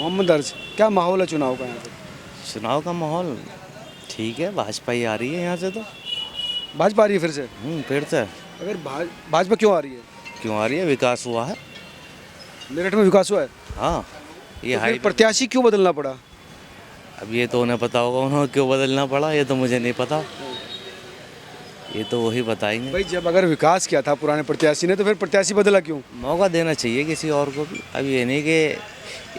मोहम्मद अर्ज, क्या माहौल है चुनाव का यहाँ पे? चुनाव का माहौल ठीक है, भाजपा ही आ रही है यहाँ से तो। भाजपा आ रही है फिर से? फिर से। अगर भाजपा क्यों आ रही है? क्यों आ रही है? विकास हुआ है। मेरठ में विकास हुआ है? हाँ, ये तो फिर हाई प्रत्याशी क्यों बदलना पड़ा? अब ये तो उन्हें पता होगा उन्हें क्यों बदलना पड़ा, ये तो मुझे नहीं पता, ये तो वही बताएंगे। भाई जब अगर विकास किया था पुराने प्रत्याशी ने तो फिर प्रत्याशी बदला क्यों? मौका देना चाहिए किसी और को भी। अब ये नहीं कि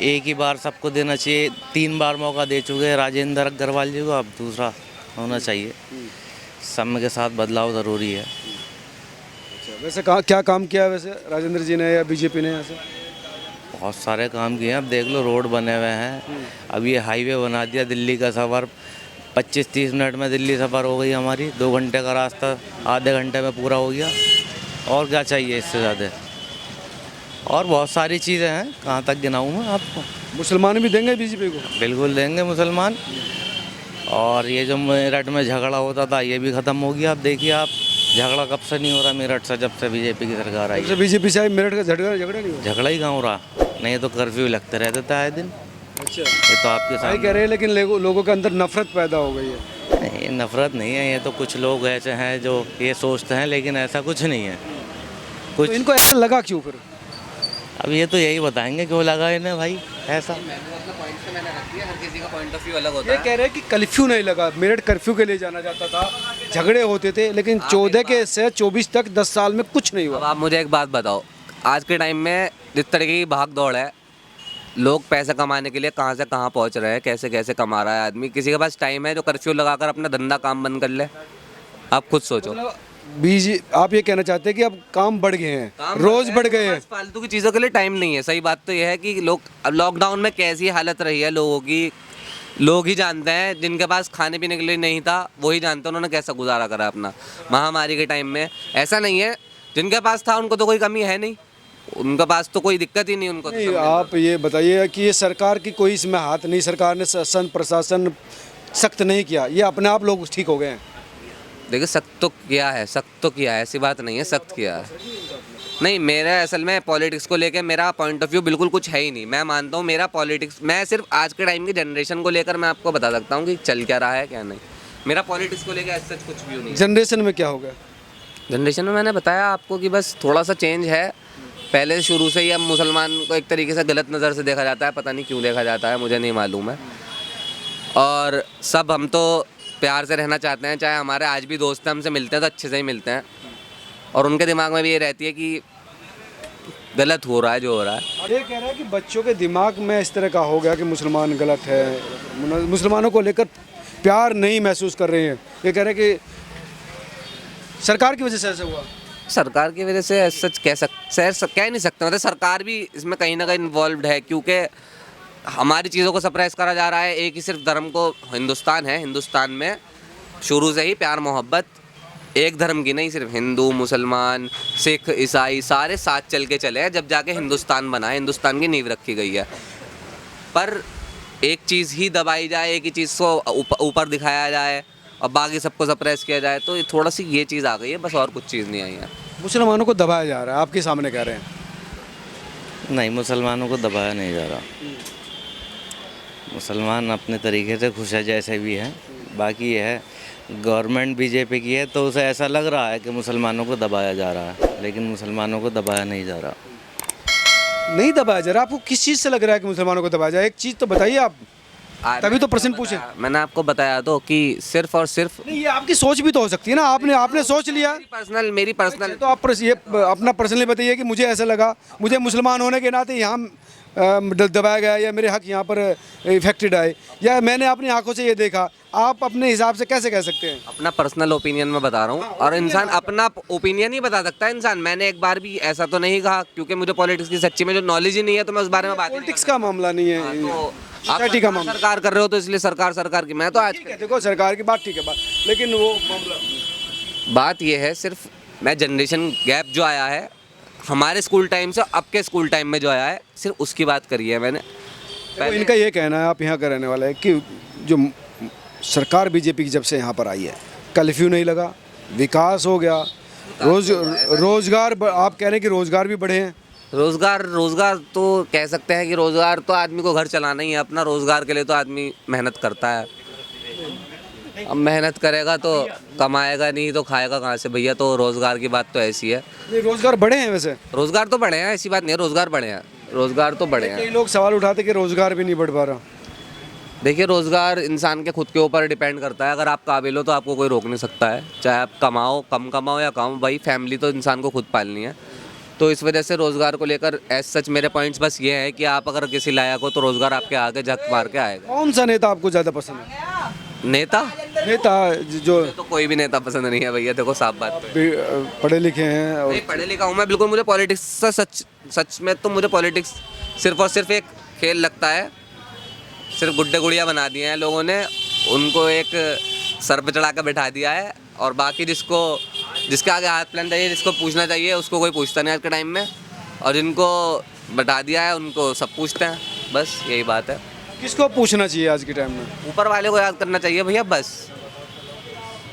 एक ही बार सबको देना चाहिए। 3 बार मौका दे चुके हैं राजेंद्र अग्रवाल जी को, अब दूसरा होना चाहिए। समय के साथ बदलाव ज़रूरी है। वैसे क्या काम किया है वैसे राजेंद्र जी ने या बीजेपी ने यहाँ से? बहुत सारे काम किए हैं। अब देख लो, रोड बने हुए हैं। अब ये हाईवे बना दिया, दिल्ली का सफ़र 25-30 मिनट में दिल्ली सफ़र हो गई हमारी। 2 घंटे का रास्ता आधे घंटे में पूरा हो गया। और क्या चाहिए इससे ज़्यादा? और बहुत सारी चीज़ें हैं, कहाँ तक गिनाऊँ मैं आपको। मुसलमान भी देंगे बीजेपी को? बिल्कुल देंगे मुसलमान। और ये जो मेरठ में झगड़ा होता था ये भी ख़त्म हो गया। अब देखिए आप, झगड़ा कब से नहीं हो रहा मेरठ से, जब से बीजेपी की सरकार आई है। बीजेपी से मेरठ का झगड़ा नहीं हुआ? झगड़ा ही कहाँ हो रहा, नहीं तो कर्फ्यू लगते रहते थे आए दिन। अच्छा, ये तो आपके सही सामने कह रहे हैं, लेकिन लोगों के अंदर नफरत पैदा हो गई है। नहीं, नफरत नहीं है, ये तो कुछ लोग ऐसे हैं जो ये सोचते हैं, लेकिन ऐसा कुछ नहीं है कुछ। तो इनको ऐसा लगा क्यों फिर? अब ये तो यही बताएंगे क्यों लगा इन्हें भाई ऐसा। हर किसी का पॉइंट ऑफ व्यू अलग होता ये है। कह रहे हैं कि कर्फ्यू नहीं लगा, मेरठ कर्फ्यू के लिए जाना जाता था, झगड़े होते थे, लेकिन 14 के से 24 तक 10 साल में कुछ नहीं अब हुआ। आप मुझे एक बात बताओ, आज के टाइम में जिस तरीके की भाग दौड़ है, लोग पैसा कमाने के लिए कहाँ से कहाँ पहुँच रहे हैं, कैसे कैसे कमा रहा है आदमी। किसी के पास टाइम है जो कर्फ्यू लगाकर अपना धंधा काम बंद कर ले? आप खुद सोचो। आप ये कहना चाहते हैं कि अब काम बढ़ गए हैं, रोज बढ़ गए हैं? फालतू की चीज़ों के लिए टाइम नहीं है। सही बात तो यह है कि लोग, अब लॉकडाउन में कैसी हालत रही है लोगों की, लोग ही जानते हैं। जिनके पास खाने पीने के लिए नहीं था वही जानते हैं उन्होंने कैसा गुजारा करा अपना महामारी के टाइम में। ऐसा नहीं है जिनके पास था उनको तो कोई कमी है नहीं, उनके पास तो कोई दिक्कत ही नहीं उनको। नहीं, आप ये बताइए कि ये सरकार की कोई इसमें हाथ नहीं, सरकार ने शासन प्रशासन सख्त नहीं किया, ये अपने आप लोग ठीक हो गए हैं? देखिए, सख्त तो किया है, सख्त तो किया है, ऐसी बात नहीं है, सख्त किया है। नहीं, मेरा असल में पॉलिटिक्स को लेकर मेरा पॉइंट ऑफ व्यू बिल्कुल कुछ है ही नहीं। मैं मानता हूँ मेरा पॉलिटिक्स, मैं सिर्फ आज के टाइम की जनरेशन को लेकर मैं आपको बता सकता हूँ कि चल क्या रहा है क्या नहीं। मेरा पॉलिटिक्स को लेकर ऐसा कुछ व्यू नहीं। जनरेशन में क्या हो गया? जनरेशन में मैंने बताया आपको कि बस थोड़ा सा चेंज है। पहले शुरू से ही अब मुसलमान को एक तरीके से गलत नज़र से देखा जाता है, पता नहीं क्यों देखा जाता है, मुझे नहीं मालूम है। और सब हम तो प्यार से रहना चाहते हैं, चाहे हमारे आज भी दोस्त हैं, हमसे मिलते हैं तो अच्छे से ही मिलते हैं। और उनके दिमाग में भी ये रहती है कि गलत हो रहा है जो हो रहा है। और ये कह रहा है कि बच्चों के दिमाग में इस तरह का हो गया कि मुसलमान गलत है, मुसलमानों को लेकर प्यार नहीं महसूस कर रहे हैं। ये कह रहे हैं कि सरकार की वजह से ऐसा हुआ। सरकार की वजह से सच कह नहीं सकते, मतलब सरकार भी इसमें कहीं ना कहीं इन्वॉल्व है, क्योंकि हमारी चीज़ों को सप्रेस करा जा रहा है। एक ही सिर्फ धर्म को, हिंदुस्तान है, हिंदुस्तान में शुरू से ही प्यार मोहब्बत एक धर्म की नहीं, सिर्फ हिंदू मुसलमान सिख ईसाई सारे साथ चल के चले हैं, जब जाके हिंदुस्तान बना है, हिंदुस्तान की नींव रखी गई है। पर एक चीज़ ही दबाई जाए, एक ही चीज़ को ऊपर दिखाया जाए और बाकी सबको सप्रेस किया जाए, तो थोड़ा सी ये चीज़ आ गई है, बस और कुछ चीज़ नहीं आई है। मुसलमानों को दबाया जा रहा है, आपके सामने कह रहे हैं? नहीं, मुसलमानों को दबाया नहीं जा रहा। मुसलमान अपने तरीके से खुश है जैसे भी है। बाकी यह है, गवर्नमेंट बीजेपी की है तो उसे ऐसा लग रहा है कि मुसलमानों को दबाया जा रहा है, लेकिन मुसलमानों को दबाया नहीं जा रहा। नहीं दबाया जा रहा? आपको किस चीज़ से लग रहा है कि मुसलमानों को दबाया जाए? एक चीज़ तो बताइए आप, तभी तो प्रश्न पूछे। मैंने आपको बताया तो कि सिर्फ और सिर्फ, नहीं, ये आपकी सोच भी तो हो सकती है ना, आपने सोच लिया। मेरी पर्सनल तो आप ये अपना पर्सनली बताइए कि मुझे ऐसा लगा, मुझे मुसलमान होने के नाते यहाँ दबाया गया, या मेरे हक यहाँ पर इफेक्टेड आए, या मैंने अपनी आंखों से ये देखा। आप अपने हिसाब से कैसे कह सकते हैं? अपना पर्सनल ओपिनियन में बता रहा हूँ। और इंसान अपना ओपिनियन ही बता सकता है इंसान। मैंने एक बार भी ऐसा तो नहीं कहा, क्योंकि मुझे पॉलिटिक्स की सच्ची में जो नॉलेज ही नहीं है तो मैं उस बारे में बात नहीं। पॉलिटिक्स का मामला नहीं है, तो आप सोसाइटी का मामला। सरकार कर रहे हो तो इसलिए सरकार की, मैं तो आज देखो सरकार की बात ठीक है, बात, लेकिन वो मामला, बात ये है, सिर्फ मैं जनरेशन गैप जो आया है हमारे स्कूल टाइम से अब के स्कूल टाइम में जो आया है, सिर्फ उसकी बात करी है मैंने। इनका ये कहना है, आप यहाँ का रहने वाला है, कि जो सरकार बीजेपी की जब से यहाँ पर आई है, कर्फ्यू नहीं लगा, विकास हो गया, रोजगार, आप कह रहे हैं कि रोजगार भी बढ़े हैं। रोज़गार तो कह सकते हैं कि रोज़गार तो आदमी को घर चलाना ही है अपना। रोज़गार के लिए तो आदमी मेहनत करता है। अब मेहनत करेगा तो कमाएगा, नहीं तो खाएगा कहाँ से भैया। तो रोज़गार की बात तो ऐसी है। ये रोजगार बढ़े हैं वैसे? रोज़गार तो बढ़े हैं, ऐसी बात नहीं है। रोज़गार बढ़े हैं, रोज़गार तो बढ़े हैं। कई लोग सवाल उठाते कि रोजगार भी नहीं बढ़ पा रहा। देखिए, रोज़गार इंसान के खुद के ऊपर डिपेंड करता है। अगर आप काबिल हो तो आपको कोई रोक नहीं सकता है। चाहे आप कमाओ, कम कमाओ या कम, भाई फैमिली तो इंसान को खुद पालनी है। तो इस वजह से रोज़गार को लेकर एज सच मेरे पॉइंट्स बस ये है कि आप अगर किसी लायक हो तो रोज़गार आपके आगे झक मार के आएगा। कौन सा नेता आपको ज़्यादा पसंद है? नेता नेता जो तो कोई भी नेता पसंद नहीं है भैया। देखो, साफ बात है। पढ़े लिखे हैं और नहीं, पढ़े लिखा हूँ मैं बिल्कुल। मुझे पॉलिटिक्स से सच में तो मुझे पॉलिटिक्स सिर्फ और सिर्फ एक खेल लगता है। सिर्फ गुड्डे गुड़िया बना दिए हैं लोगों ने, उनको एक सर पे चढ़ा कर बैठा दिया है, और बाकी जिसके आगे हाथ प्लान चाहिए, जिसको पूछना चाहिए, उसको कोई पूछता नहीं आज के टाइम में। और जिनको बैठा दिया है उनको सब पूछते हैं। बस यही बात है। किसको पूछना चाहिए आज के टाइम में? ऊपर वाले को याद करना चाहिए भैया, बस।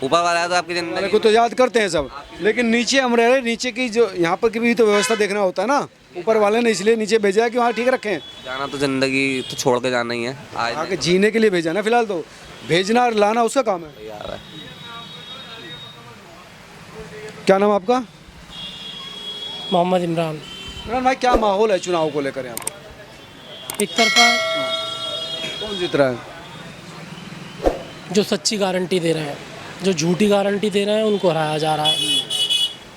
ऊपर वाला तो आपकी वाले ज़िंदगी को तो याद करते हैं सब, लेकिन नीचे हम रह रहे, नीचे की जो यहाँ पर की भी तो व्यवस्था देखना होता है ना। ऊपर वाले ने इसलिए नीचे भेजा है कि वहाँ ठीक रखें। जाना तो ज़िंदगी तो छोड़ के जाना ही है। आज आगे जीने के लिए भेजा ना, फिलहाल तो भेजना और लाना उसका काम है। यार है। क्या नाम आपका? मोहम्मद इमरान। इमरान भाई, क्या माहौल है चुनाव को लेकर यहाँ पर? एक तरफा कौन जीत रहा है? जो सच्ची गारंटी दे रहे हैं, जो झूठी गारंटी दे रहे हैं, उनको हराया जा रहा है।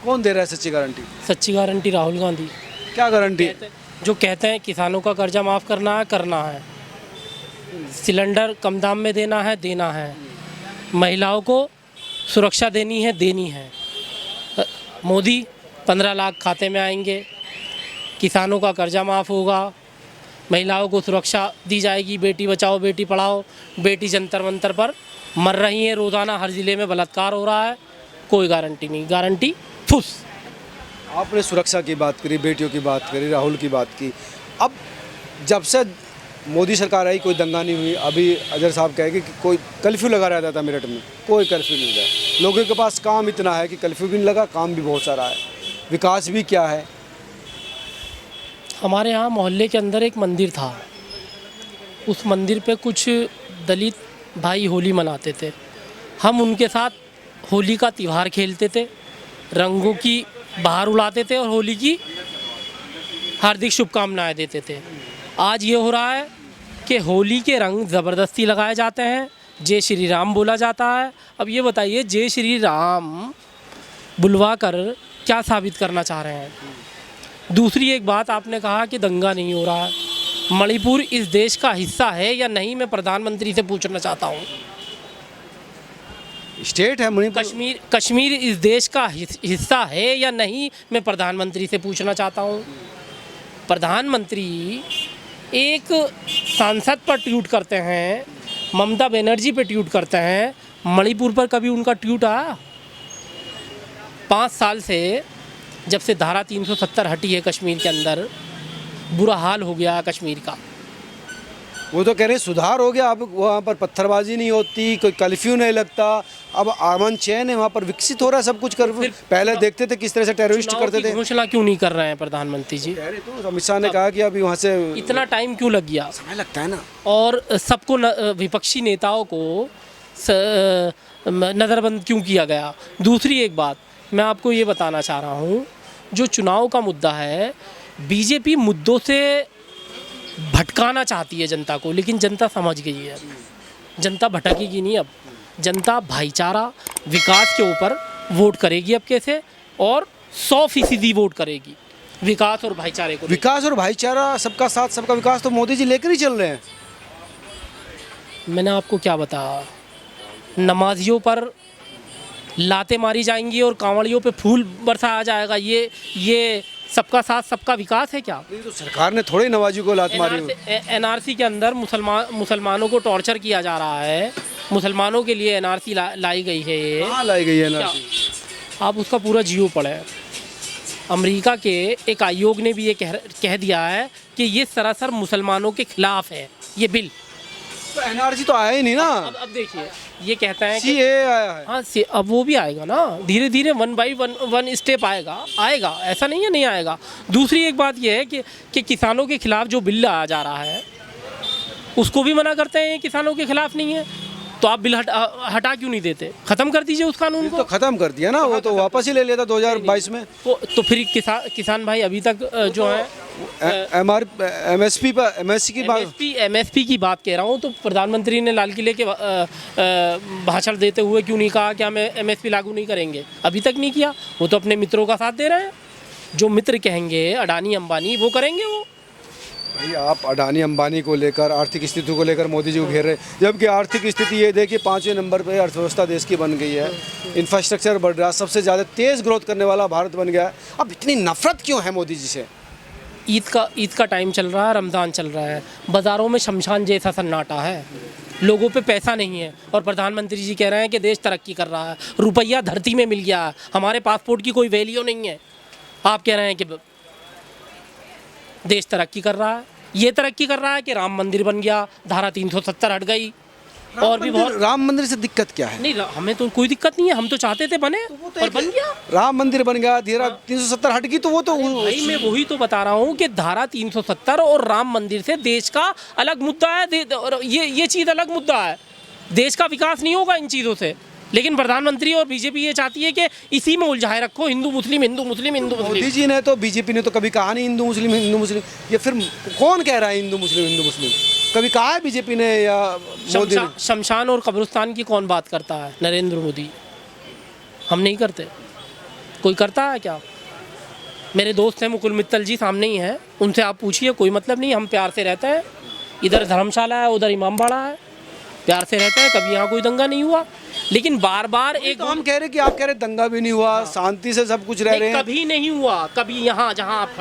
कौन दे रहा है सच्ची गारंटी? सच्ची गारंटी राहुल गांधी। क्या गारंटी? जो कहते हैं किसानों का कर्जा माफ़ करना है, सिलेंडर कम दाम में देना है, महिलाओं को सुरक्षा देनी है। मोदी 15 लाख खाते में आएंगे, किसानों का कर्जा माफ़ होगा, महिलाओं को सुरक्षा दी जाएगी। बेटी बचाओ बेटी पढ़ाओ। बेटी जंतर मंतर पर मर रही हैं रोज़ाना, हर ज़िले में बलात्कार हो रहा है। कोई गारंटी नहीं, गारंटी फुस। आपने सुरक्षा की बात करी, बेटियों की बात करी, राहुल की बात की। अब जब से मोदी सरकार आई कोई दंगा नहीं हुई। अभी अजहर साहब कहेंगे कि कोई कर्फ्यू लगा रहता था मेरठ में, कोई कर्फ्यू नहीं लगा। लोगों के पास काम इतना है कि कर्फ्यू भी नहीं लगा, काम भी बहुत सारा है। विकास भी क्या है? हमारे यहाँ मोहल्ले के अंदर एक मंदिर था। उस मंदिर पे कुछ दलित भाई होली मनाते थे। हम उनके साथ होली का त्यौहार खेलते थे, रंगों की बाहर उड़ाते थे और होली की हार्दिक शुभकामनाएं देते थे। आज ये हो रहा है कि होली के रंग ज़बरदस्ती लगाए जाते हैं, जय श्री राम बोला जाता है। अब ये बताइए, जय श्री राम बुलवा कर क्या साबित करना चाह रहे हैं? दूसरी एक बात, आपने कहा कि दंगा नहीं हो रहा है। मणिपुर इस देश का हिस्सा है या नहीं, मैं प्रधानमंत्री से पूछना चाहता हूँ। स्टेट है मणिपुर। कश्मीर इस देश का हिस्सा है या नहीं, मैं प्रधानमंत्री से पूछना चाहता हूँ। प्रधानमंत्री एक सांसद पर ट्वीट करते हैं, ममता बनर्जी पे ट्वीट करते हैं, मणिपुर पर कभी उनका ट्वीट आया? 5 साल से जब से धारा 370 हटी है कश्मीर के अंदर, बुरा हाल हो गया कश्मीर का। वो तो कह रहे हैं सुधार हो गया, अब वहाँ पर पत्थरबाजी नहीं होती, कोई कर्फ्यू नहीं लगता, अब अमन चैन है वहाँ पर, विकसित हो रहा है सब कुछ। कर पहले देखते थे किस तरह से टेररिस्ट करते थे। घोषणा क्यों नहीं कर रहे हैं प्रधानमंत्री जी? कह रहे तो अमित शाह ने कहा कि अभी वहाँ से इतना टाइम क्यों लग गया? समय लगता है ना। और सबको विपक्षी नेताओं को नज़रबंद क्यों किया गया? दूसरी एक बात मैं आपको ये बताना चाह रहा हूँ, जो चुनाव का मुद्दा है, बीजेपी मुद्दों से भटकाना चाहती है जनता को, लेकिन जनता समझ गई है। जनता भटकेगी नहीं। अब जनता भाईचारा विकास के ऊपर वोट करेगी अब कैसे, और 100% वोट करेगी विकास और भाईचारे को। विकास और भाईचारा, सबका साथ सबका विकास तो मोदी जी लेकर ही चल रहे हैं। मैंने आपको क्या बताया? नमाजियों पर लातें मारी जाएंगी और कांवड़ियों पे फूल बरसाया जाएगा। ये सबका साथ सबका विकास है क्या? तो सरकार ने थोड़ी नवाजी को लात मारी। एनआरसी के अंदर मुसलमानों को टॉर्चर किया जा रहा है। मुसलमानों के लिए एनआरसी लाई गई है। ये कहाँ लाई गई है एनआरसी? आप उसका पूरा जियो पढ़ें। अमेरिका के एक आयोग ने भी ये कह दिया है कि ये सरासर मुसलमानों के खिलाफ है ये बिल। तो एनआरसी तो आया ही नहीं ना। अब देखिए, ये कहता है कि सी आया है। हाँ से अब वो भी आएगा ना, धीरे धीरे वन बाई वन स्टेप आएगा, ऐसा नहीं है नहीं आएगा। दूसरी एक बात ये है कि किसानों के खिलाफ जो बिल लाया जा रहा है उसको भी मना करते हैं, किसानों के खिलाफ नहीं है, तो आप बिल हटा क्यों नहीं देते? खत्म कर दीजिए उस कानून को। तो खत्म कर दिया ना, वो तो वापस ही ले लिया था 2022 में। तो फिर किसान भाई अभी तक जो है MSP पर MSC की बात, MSP की बात कह रहा हूँ, तो प्रधानमंत्री ने लाल किले के भाषण देते हुए क्यों नहीं कहा कि हम MSP लागू नहीं करेंगे? अभी तक नहीं किया। वो तो अपने मित्रों का साथ दे रहे हैं, जो मित्र कहेंगे अडानी अंबानी वो करेंगे। वो भाई आप अडानी अंबानी को लेकर, आर्थिक स्थिति को लेकर मोदी जी को घेर रहे, जबकि आर्थिक स्थिति ये देखिए 5वें नंबर पे अर्थव्यवस्था देश की बन गई है, इंफ्रास्ट्रक्चर बढ़ रहा है, सबसे ज़्यादा तेज़ ग्रोथ करने वाला भारत बन गया है। अब इतनी नफरत क्यों है मोदी जी से? ईद का टाइम चल रहा है, रमज़ान चल रहा है, बाज़ारों में शमशान जैसा सन्नाटा है, लोगों पे पैसा नहीं है, और प्रधानमंत्री जी कह रहे हैं कि देश तरक्की कर रहा है, रुपया धरती में मिल गया है, हमारे पासपोर्ट की कोई वैल्यू नहीं है। आप कह रहे हैं कि देश तरक्की कर रहा है। ये तरक्की कर रहा है कि राम मंदिर बन गया, धारा 370 हट गई, और भी बहुत। राम मंदिर से दिक्कत क्या है? नहीं, हमें तो कोई दिक्कत नहीं है, हम तो चाहते थे बने, और बन गया। राम मंदिर बन गया, धारा 370 हट गई, तो वो तो भाई मैं वही तो बता रहा हूँ कि धारा 370 और राम मंदिर से देश का अलग मुद्दा है, और ये चीज़ अलग मुद्दा है। देश का विकास नहीं होगा इन चीज़ों से, लेकिन प्रधानमंत्री और बीजेपी ये चाहती है कि इसी में उलझाए रखो, हिंदू मुस्लिम हिंदू मुस्लिम हिंदू मुस्लिम। मोदी जी ने तो, बीजेपी ने तो कभी कहा नहीं हिंदू मुस्लिम हिंदू मुस्लिम। ये फिर कौन कह रहा है हिंदू मुस्लिम? कभी कहा है बीजेपी ने या मोदी ने? शमशान और कब्रिस्तान की कौन बात करता है? नरेंद्र मोदी। हम नहीं करते। कोई करता है क्या? मेरे दोस्त हैं मुकुल मित्तल जी, सामने ही हैं, उनसे आप पूछिए, कोई मतलब नहीं, हम प्यार से रहते हैं। इधर धर्मशाला है, उधर इमामबाड़ा है, प्यार से रहते हैं, कभी यहाँ कोई दंगा नहीं हुआ। लेकिन बार बार एक तो हम कह रहे कि आप कह रहे दंगा भी नहीं हुआ, शांति से सब कुछ रह रहे हैं। कभी नहीं हुआ, कभी यहाँ जहाँ आप